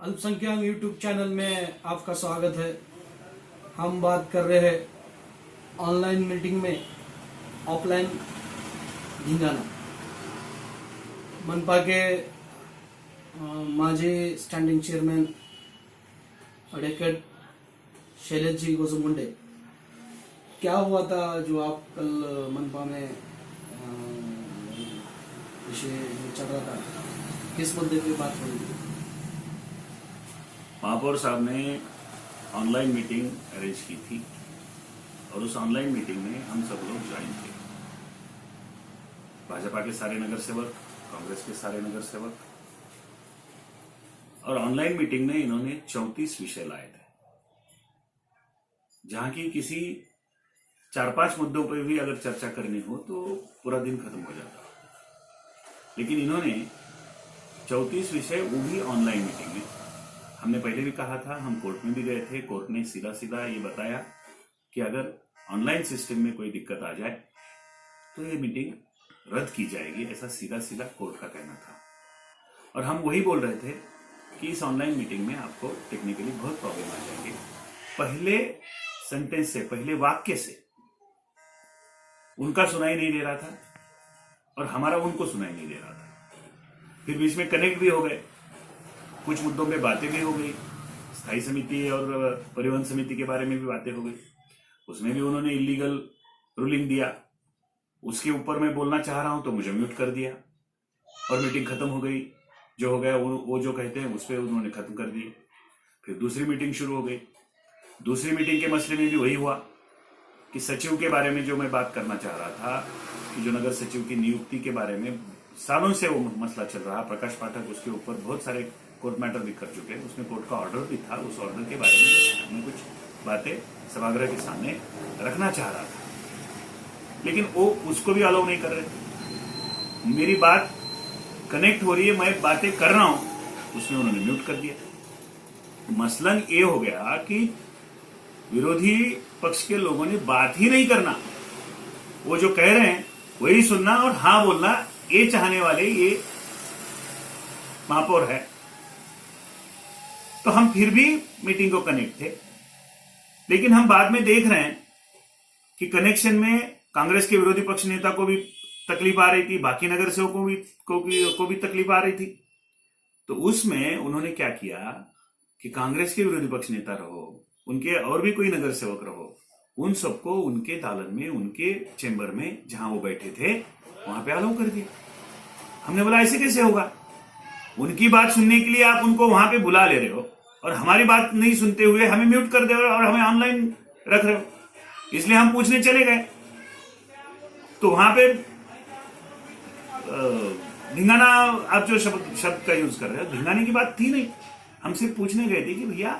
अल्पसंख्यक YouTube channel में आपका स्वागत है। हम बात कर रहे हैं ऑनलाइन मीटिंग में ऑफलाइन धिंगाणा। मनपा के माजी standing chairman advocate Shailesh ji गोसमुंडे, क्या हुआ था जो आप कल मनपा में विषय चल रहा था, किस मुद्दे पे बात हो रही थी? महापौर साहब ने ऑनलाइन मीटिंग अरेंज की थी और उस ऑनलाइन मीटिंग में हम सब लोग ज्वाइन थे। भाजपा के सारे नगर सेवक, कांग्रेस के सारे नगर सेवक, और ऑनलाइन मीटिंग में इन्होंने 34 विषय लाए थे, जहां की किसी 4-5 मुद्दों पर भी अगर चर्चा करनी हो तो पूरा दिन खत्म हो जाता। लेकिन इन्होंने 34 विषय, वो भी ऑनलाइन मीटिंग में। हमने पहले भी कहा था, हम कोर्ट में भी गए थे, कोर्ट ने सीधा सीधा ये बताया कि अगर ऑनलाइन सिस्टम में कोई दिक्कत आ जाए तो ये मीटिंग रद्द की जाएगी, ऐसा सीधा सीधा कोर्ट का कहना था। और हम वही बोल रहे थे कि इस ऑनलाइन मीटिंग में आपको टेक्निकली बहुत प्रॉब्लम आ जाएगी। पहले सेंटेंस से, पहले वाक्य से उनका सुनाई नहीं दे रहा था और हमारा उनको सुनाई नहीं दे रहा था। फिर बीच में कनेक्ट भी हो गए, कुछ मुद्दों पे बातें भी हो गई, स्थायी समिति और परिवहन समिति के बारे में भी बातें हो गई। उसमें भी उन्होंने इलीगल रूलिंग दिया, उसके ऊपर मैं बोलना चाह रहा हूं तो मुझे म्यूट कर दिया और मीटिंग खत्म हो गई। जो हो गया वो जो कहते हैं उस पर उन्होंने खत्म कर दिए। फिर दूसरी मीटिंग शुरू हो गई। दूसरी मीटिंग के मसले में भी वही हुआ कि सचिव के बारे में जो मैं बात करना चाह रहा था, कि जो नगर सचिव की नियुक्ति के बारे में सालों से वो मसला चल रहा। प्रकाश पाठक उसके ऊपर बहुत सारे कोर्ट मैटर भी कर चुके हैं, उसमें कोर्ट का ऑर्डर भी था। उस ऑर्डर के बारे में मैं कुछ बातें सभागृह के सामने रखना चाह रहा था, लेकिन वो उसको भी अलाउ नहीं कर रहे। मेरी बात कनेक्ट हो रही है, मैं बातें कर रहा हूं, उसमें उन्होंने म्यूट कर दिया। मसलन ये हो गया कि विरोधी पक्ष के लोगों ने बात ही नहीं करना, वो जो कह रहे हैं वही सुनना और हाँ बोलना, ये चाहने वाले ये महापौर है। तो हम फिर भी मीटिंग को कनेक्ट थे, लेकिन हम बाद में देख रहे हैं कि कनेक्शन में कांग्रेस के विरोधी पक्ष नेता को भी तकलीफ आ रही थी, बाकी नगर सेवकों को भी तकलीफ आ रही थी। तो उसमें उन्होंने क्या किया कि कांग्रेस के विरोधी पक्ष नेता रहो, उनके और भी कोई नगर सेवक रहो, उन सबको उनके दालन में, उनके चेंबर में जहां वो बैठे थे वहां पे अलाउ कर दिया। हमने बोला ऐसे कैसे होगा? उनकी बात सुनने के लिए आप उनको वहां पे बुला ले रहे हो और हमारी बात नहीं सुनते हुए हमें म्यूट कर दे रहे हो और हमें ऑनलाइन रख रहे हो। इसलिए हम पूछने चले गए तो वहां पे धिंगाना, आप जो शब्द का यूज कर रहे हो, धिंगाने की बात थी नहीं। हम सिर्फ पूछने गए थे कि भैया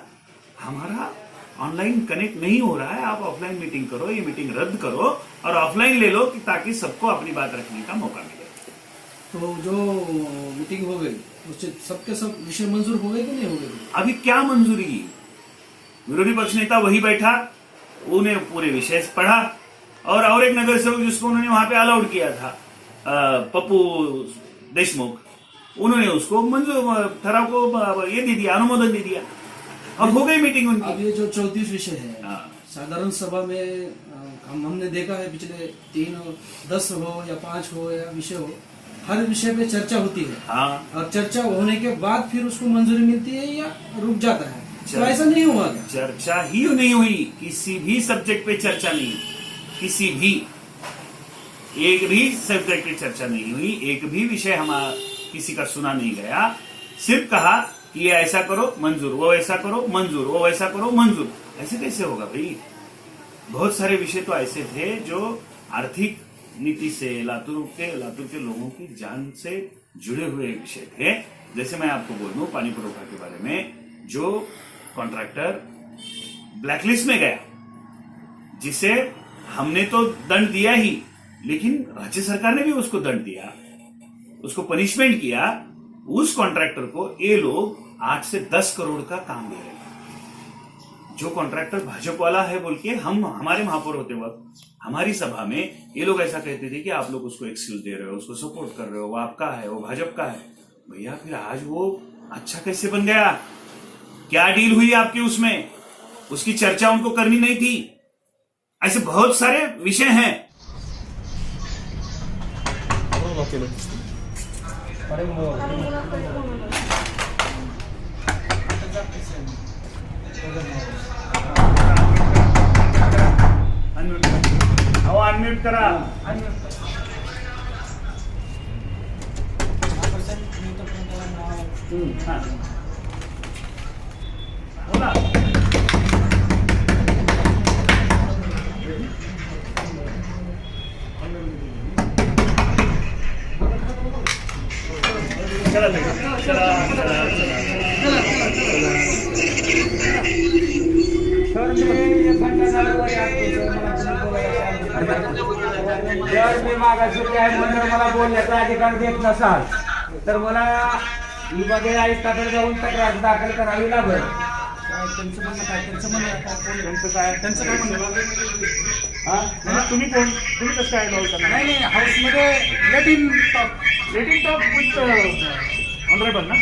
हमारा ऑनलाइन कनेक्ट नहीं हो रहा है, आप ऑफलाइन मीटिंग करो, ये मीटिंग रद्द करो और ऑफलाइन ले लो, ताकि सबको अपनी बात रखने का मौका मिले। तो जो मीटिंग हो गई उससे सबके सब विषय मंजूर हो गए कि नहीं हो गए? अभी क्या मंजूरी? विरोधी पक्ष नेता वही बैठा, उन्हें पूरे विषय पढ़ा और एक नगर सेवक जिसको उन्होंने वहां पे अलाउड किया था, पप्पू देशमुख, उन्होंने उसको मंजूर ठराव को ये दे दिया, अनुमोदन दे दिया और हो गई मीटिंग उनकी। अब ये जो 34 विषय है, साधारण सभा में हमने देखा है पिछले 10 हो या 5 हो या विषय हो, हर विषय पे चर्चा होती है। हाँ। और चर्चा होने के बाद फिर उसको मंजूरी मिलती है या रुक जाता है? तो ऐसा नहीं हुआ क्या? चर्चा ही नहीं हुई, किसी भी सब्जेक्ट पे चर्चा नहीं, किसी भी एक भी सब्जेक्ट पे चर्चा नहीं हुई, एक भी विषय हमारा किसी का सुना नहीं गया। सिर्फ कहा कि ये ऐसा करो मंजूर, वो ऐसा करो मंजूर, वो ऐसा करो मंजूर। ऐसे कैसे होगा भाई? बहुत सारे विषय तो ऐसे थे जो आर्थिक नीति से, लातूर के लोगों की जान से जुड़े हुए विषय थे। जैसे मैं आपको बोल दूं, पानी पुरोठा के बारे में, जो कॉन्ट्रैक्टर ब्लैकलिस्ट में गया, जिसे हमने तो दंड दिया ही, लेकिन राज्य सरकार ने भी उसको दंड दिया, उसको पनिशमेंट किया, उस कॉन्ट्रैक्टर को ये लोग 8 से 10 करोड़ का काम दे रहे हैं। जो कॉन्ट्रैक्टर भाजपा वाला है बोल के हमारे महापौर होते वक्त हमारी सभा में ये लोग ऐसा कहते थे कि आप लोग उसको एक्सक्यूज दे रहे हो, उसको सपोर्ट कर रहे हो, वो आपका है, वो भाजपा का है। भैया फिर आज वो अच्छा कैसे बन गया? क्या डील हुई आपकी उसमें, उसकी चर्चा उनको करनी नहीं थी? ऐसे बहुत सारे विषय हैं। अनम्यूट करा। बोला चला चला जर मी मागासवर्गीय आहे म्हणून मला बोलण्याचा अधिकार देत नसाल तर मला विभागीय आयुक्ताकडे जाऊन तक्रार दाखल करावी लागेल. त्यांचं म्हणणं काय? त्यांचं काय म्हणणं? तुम्ही कोण? तुम्ही कसं काय अलाउ करणार? नाही हाऊसमध्ये let him talk with honourable ना.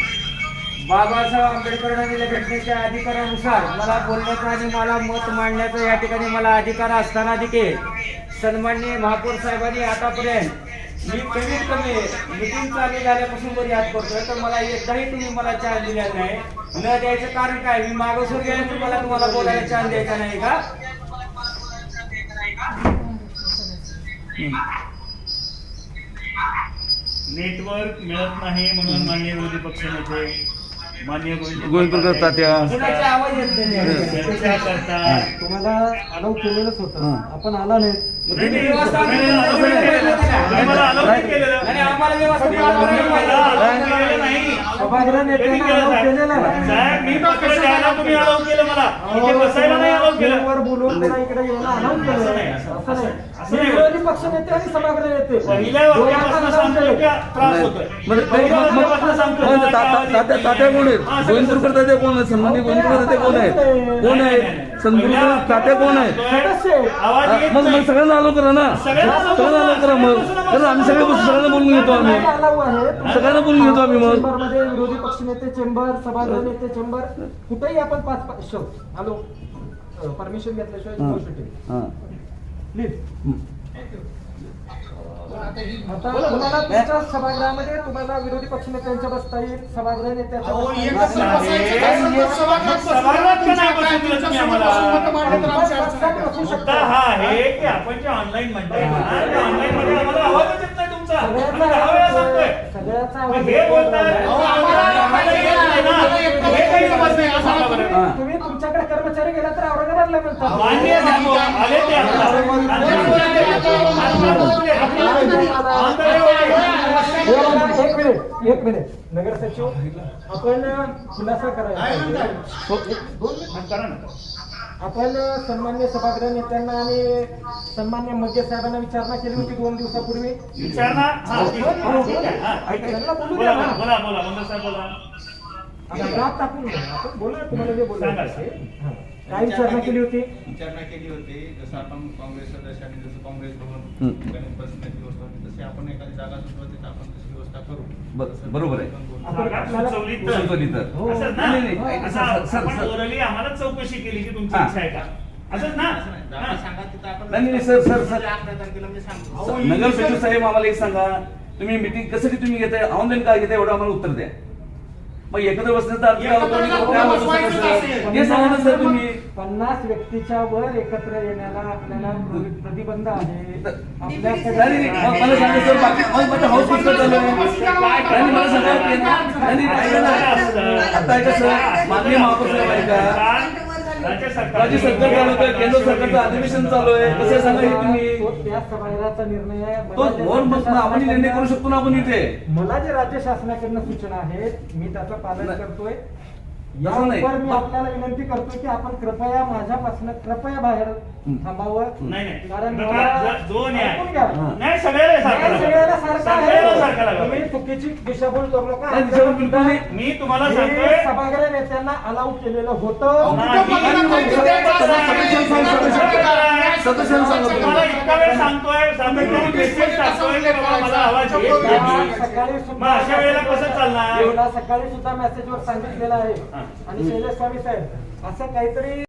बाबासाहेब आंबेडकरांनी घटनेच्या अधिकारानुसार मला बोलण्याचा आणि मला मत मांडण्याचा या ठिकाणी मला अधिकार असताना देखील सन्माननीय महापौर साहेबांनी आतापर्यंत मी कमीत कमी मिटिंग चालू झाल्यापासून वर याद करतोय तर मला एकदाही तुम्ही मला चान्स दिला नाही. न द्यायचं कारण काय? मी मागासवर्गीय आहे म्हणून मला तुम्हाला बोलायला चान्स द्यायचा नाही का? नेटवर्क मिळत नाही म्हणून माननीय विरोधी पक्षनेते माननीय गोविंदप्रकाश तात्या कुणाचे आवाज येत नाही. चर्चा करतात. तुम्हाला अलाउ केलेलंच होतं, आपण आला नाही. नाही, नाही, मला allow नाही केलेलं. आणि आम्हाला व्यवस्थित नाही. सभागृह नेत्यांना अलाउ केलेलं आहे. साहेब, मी पत्र द्यायला तुम्ही अलाउ केलं मला, इथे बसायला नाही अलाउ केलं. वर बोलून पुन्हा इकडे यायला अलाउ केलं. असं नाही. मी विरोधी पक्ष नेते आणि सभागृह नेते पहिल्या वाक्यापासून सांगतोय की त्रास होतोय. पहिल्या वाक्यापासून सांगतोय. तात्या कोण आहेत? गोविंदप्रकाश तात्या कोण आहेत? सन्माननीय गोविंदप्रकाश तात्या कोण आहेत? कोण आहेत? संतप्रकाश तात्या कोण आहेत? सदस्य आहे. आवाज येत मग नाही. सगळ्यांना अलाउ करा ना. सगळ्यांना सगळ्यांना अलाउ करा मग. कारण आम्ही सगळ्यांना बोलून घेतो आम्ही. अलाउ आहे. सगळ्यांना बोलून घेतो आम्ही मग. चेंबरमध्ये विरोधी पक्ष नेते चेंबर, सभागृह नेते चेंबर, कुठेही आपण 5 शब्द हॅलो परमिशन घेतल्याशिवाय बोलू शकतो. हां. प्लीज. आता तुम्हाला तुमच्या सभागृहामध्ये तुम्हाला विरोधी पक्ष नेत्यांच्या बसता येईल, सभागृह नेत्याच्या बसता येईल. सभागृहात का नाही बसून दिलं तुम्ही आम्हाला? बसू मुद्दा शकता. हा आहे की आपण जे ऑनलाईन म्हणताय ना, त्या ऑनलाईन मध्ये आम्हाला आवाजच येत नाही तुमचा. आम्ही 10 वेळा सांगतोय. सगळ्याचा मग आवाज हे बोलताय, आम्हाला येत नाही ना. हे काही समज नाही का सांगा बरं. तुम्ही तुमच्याकडे कर्मचारी गेला तर औरंगाबादला म्हणता. मान्य आहे, आले ते आता. एक मिनिट नगरसचिव आपण खुलासा करायचा. करा ना. आपण सन्मान्य सभागृह नेत्यांना आणि सन्मान्य मध्य साहेबांना विचारणा केली होती 2 दिवसापूर्वी. विचारणा हा, ठीक आहे. हा. त्यांना बोलू बोला द्या ना. बोला बोला मंडळ साहेब बोला. आपण रात टाकून घेऊ. आपण बोला तुम्हाला जे बोलायचं सांगा. असेल. हां. काय विचारणा केली होती? विचारणा केली होती. जसं आपण काँग्रेस सदस्यांनी जसं काँग्रेस भवन गणेश बसण्याची व्यवस्था होती तशी आपण एखादी जागा सुचवली तर आपण तशी व्यवस्था करू. बरोबर आहे. जागा सुचवली तर. सुचवली तर. हो. असंच ना? नाही, नाही. असं आपण orally आम्हाला चौकशी केली की तुमची हा. इच्छा आहे का? असंच ना? असं नाही. जागा सांगा तिथं आपण नाही, नाही, सर, सर, सर. 11 तारखेला मी सांगतो. नगर सचिव साहेब आम्हाला एक सांगा, तुम्ही मिटिंग कशासाठी तुम्ही घेताय, ऑनलाईन काय घेताय एवढं आम्हाला उत्तर द्या. मग एकत्र बसण्याचा अर्थ काय होतो? काय होतं सर? हे सांगा ना सर तुम्ही. 50 व्यक्तीच्या वर एकत्र येण्याला आपल्याला प्रतिबंध आहे. आपल्या नाही, नाही, मग मला सांगा सर, बाकी मग माझं हाऊस पुस्तक चालू आहे. नाही, मला सांगा, नाही, ऐका ना. आता ऐका सर, माननीय महापौर साहेब ऐका. राज्य सरकार चालू आहे, केंद्र सरकारचं अधिवेशन चालू आहे. कसं सांगा हे तुम्ही? तो त्या सभागृहाचा निर्णय आहे. तो बोर मग आपण निर्णय करू शकतो ना आपण इथे. मला जे राज्य शासनाकडनं सूचना आहेत मी त्याचं पालन करतोय. असं नाही. यावर मी आपल्याला विनंती करतोय की आपण कृपया माझ्यापासून कृपया बाहेर थांबावं. नाही, नाही. कारण बघा, मला- जो न्याय ऐकून घ्या. नाही सगळ्याला सारखं न्याय सगळ्याला सारखा आहे. सगळ्याला सारखं ऐकायला लागला तुम्ही पाहिजे. चुकीची दिशाभूल करू नका. नाही, दिशाभूल बिलकुल नाही. मी तुम्हाला हे सांगतोय सभागृह नेत्यांना अलाउ केलेलं होतं. सदस्यांना सांगतो. तुम्हाला इतका वेळ सांगतोय सातत्याने मेसेज टाकतोय की बाबा मला आवाज येत नाही. सकाळी मग अशा वेळेला कसं चालणार? सकाळी सुद्धा मेसेजवर सांगितलेलं आहे. आणि शैलेश स्वामी साहेब असं काहीतरी